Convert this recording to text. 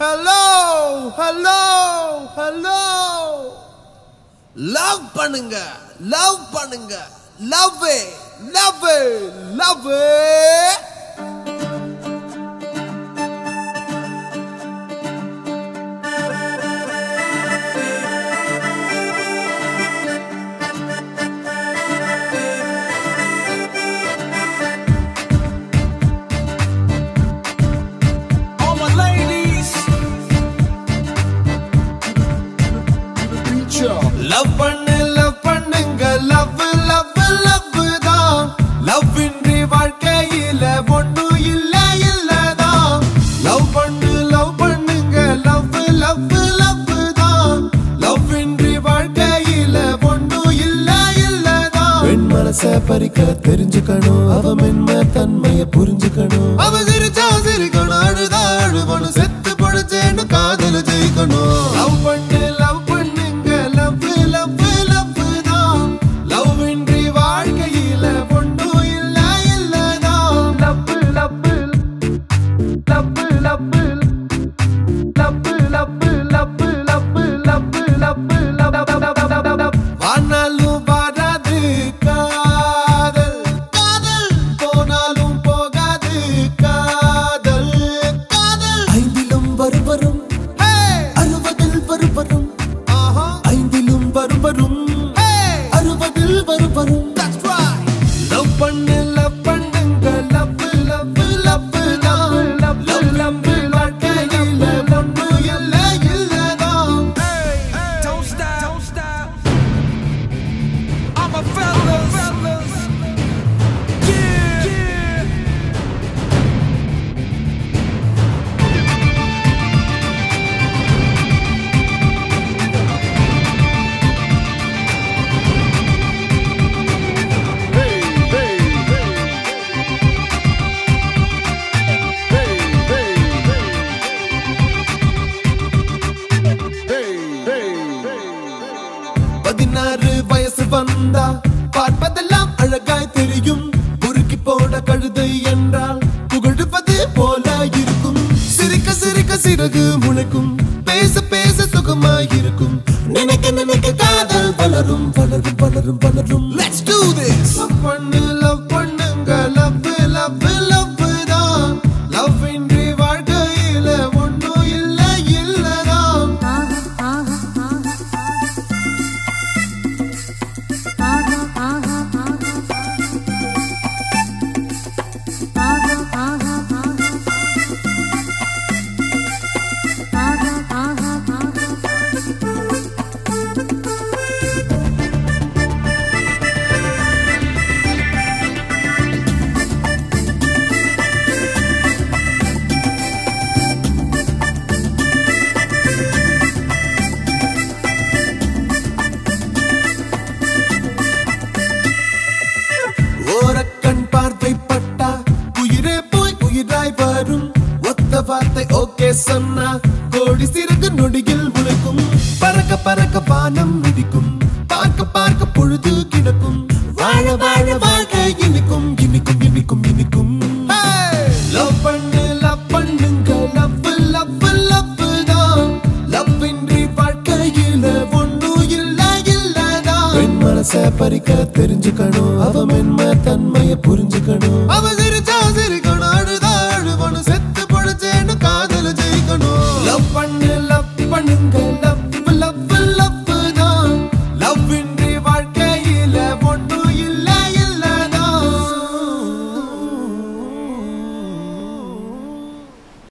Hello, hello, hello. Love பண்ணுங்க, love பண்ணுங்க, love it, love it, love it. Love பண்ணுங்க love love love தான் love இன்றி வாழ்க்கையில ஒண்ணும் இல்லதான் love பண்ணுங்க love love love தான் love இன்றி வாழ்க்கையில ஒண்ணும் இல்லதான் பெண் மனசை பறிக்க தெரிஞ்சுக்கணும் அவ மென்மை தன்மையை புரிஞ்சுக்கணும் அவ சிரிச்சா சிரிக்கணும் அழுதா அழுவணும் செத்து பொழைச்சேன்னு காதல ஜெயிக்கணும் love பண்ணுங்க வயசு வந்தா பார்ப்பதெல்லாம் அழகாய் தெரியும் உருக்கி போட கழுதை என்றால் புகழ்வது போல இருக்கும் சிரிக்க சிரிக்க சிறகு முளைக்கும் பேச பேச சுகமாய் இருக்கும் நினைக்க நினைக்க காதல் வளரும் வளரும் வளரும் வளரும் Let's do this love பண்ணுங்க love love love தான் love இன்றி வாழ்க்கையில ஒண்ணும் இல்லதான் வார்த்தை ஓகே சொன்னா கோடி சிறகு நொடியில் முளைக்கும் பறக்க பறக்க வானம் மிதிக்கும் பார்க்க பார்க்க பொழுது கிடக்கும் வாழ வாழ வாழ்க்கை இனிக்கும் இனிக்கும் இனிக்கும் இனிக்கும் லவ் பண்ணுங்க லவ் லவ் லவ் தான் லவ் இன்றி வாழ்க்கையில ஒண்ணும் இல்லதான் பெண் மனசை பறிக்க தெரிஞ்சுக்கணும் அவ மென்மை தன்மையை புரிஞ்சுக்கணும் அவ சிரிச்சா சிரிக்க